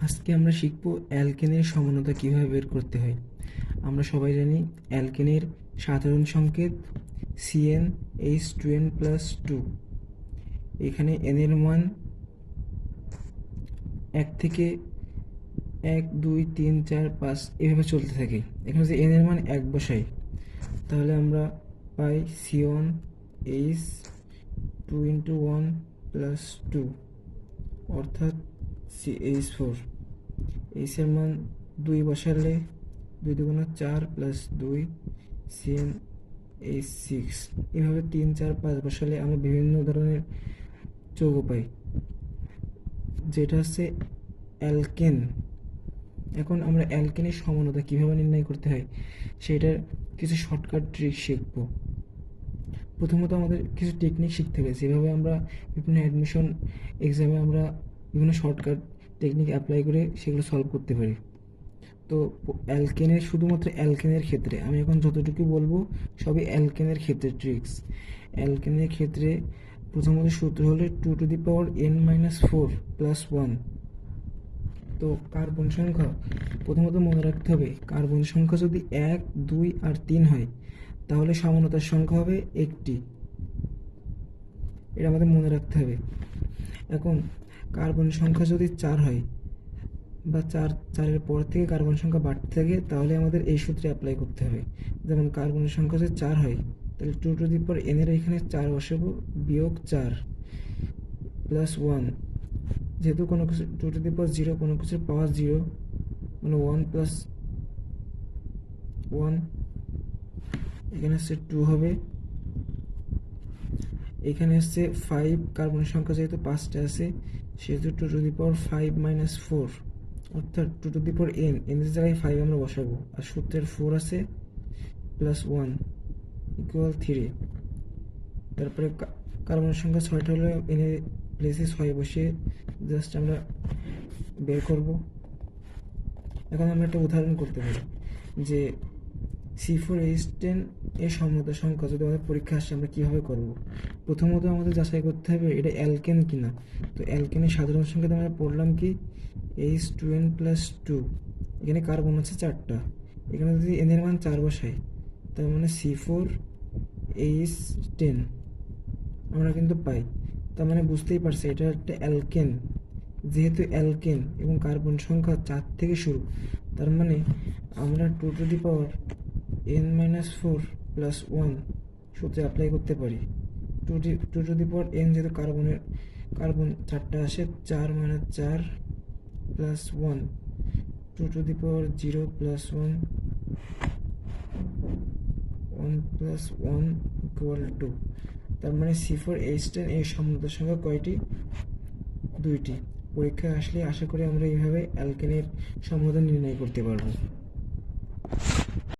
আজকে আমরা শিখব অ্যালকেনের সমানতা কিভাবে বের করতে হয়। আমরা সবাই জানি অ্যালকেনের সাধারণ সংকেত CnH2n+2। এখানে n এর মান 1 থেকে 1 2 3 4 5 এভাবে চলতে থাকে। এখানে যদি n এর মান 1 বসাই তাহলে আমরা পাই C1H2 অর্থাৎ CH4। এইচ এর মান 2 বসালে 2 দুগুণা 4 প্লাস 2 CnH6। এভাবে 3 4 5 বসালে আমরা বিভিন্ন ধরনের যৌগ পাই, যেটা হচ্ছে অ্যালকেন। এখন আমরা অ্যালকেনের সমানতা কিভাবে নির্ণয় করতে হয় সেটার কিছু শর্টকাট ট্রিক শিখব। প্রথমত আমাদের কিছু টেকনিক শিখতে হবে, যেভাবে আমরা বিভিন্ন অ্যাডমিশন এক্সামে আমরা বিভিন্ন শর্টকাট টেকনিক অ্যাপ্লাই করে সেগুলো সলভ করতে পারি। তো অ্যালকেনের, শুধুমাত্র অ্যালকেনের ক্ষেত্রে আমি এখন যতটুকু বলবো সবই অ্যালকেনের ক্ষেত্রে ট্রিক্স। অ্যালকেনের ক্ষেত্রে প্রথমত সূত্র হলো 2n-4 + 1। তো কার্বন সংখ্যা প্রথমত মনে রাখতে হবে, কার্বন সংখ্যা যদি 1 2 আর 3 হয় তাহলে সমানতার সংখ্যা হবে একটি। এটা আমাদের মনে রাখতে হবে। এখন কার্বন সংখ্যা যদি 4 হয় বা 4-এর পর থেকে কার্বন সংখ্যা বাড়তে থাকে তাহলে আমাদের এই সূত্রে অ্যাপ্লাই করতে হবে। যেমন কার্বনের সংখ্যা যদি 4 হয় তাহলে 2n এর এখানে 4 বসাবো, বিয়োগ 4 প্লাস 1। যেহেতু কোনো কিছু 2 কোনো কিছুর পাওয়ার 0 মানে 1 প্লাস 1, এখানে হচ্ছে 2 হবে। এখানে হচ্ছে 5, কার্বনের সংখ্যা যেহেতু 5টা আছে সেহেতু 2^5 - 4 অর্থাৎ 2n, এর জায়গায় 5 আমরা বসাবো, আর সূত্রের 4 আছে প্লাস 1 = 3। তারপরে কার্বনের সংখ্যা 6টা হলে এন এর প্লেসে 6 বসিয়ে জাস্ট আমরা বের করব। এখন আমরা একটা উদাহরণ করতে পারি যে C4H10 এর সমতা সংখ্যা যদি আমাদের পরীক্ষা আসে আমরা কীভাবে করব। প্রথমত আমাদের যাচাই করতে হবে এটা অ্যালকেন কিনা। তো অ্যালকেনের সাধারণ সংখ্যাতে আমরা পড়লাম কি H2n+2। এখানে কার্বন আছে 4টা, এখানে যদি n এর মান 4 বসাই তার মানে C4H10 আমরা কিন্তু পাই। তার মানে বুঝতেই পারছি এটা একটা অ্যালকেন। যেহেতু অ্যালকেন এবং কার্বন সংখ্যা 4 থেকে শুরু, তার মানে আমরা 2n-4 + 1 সূত্রে অ্যাপ্লাই করতে পারি। 2n যেহেতু কার্বন 4টা আসে, 4 - 4 প্লাস 1, 2 + 1 1 + 1 = 2। তার মানে C4H10 এর সমতা সংখ্যা কয়টি? 2টি। পরীক্ষায় আসলে আশা করি আমরা এইভাবে অ্যালকেনের সমাধান নির্ণয় করতে পারবো।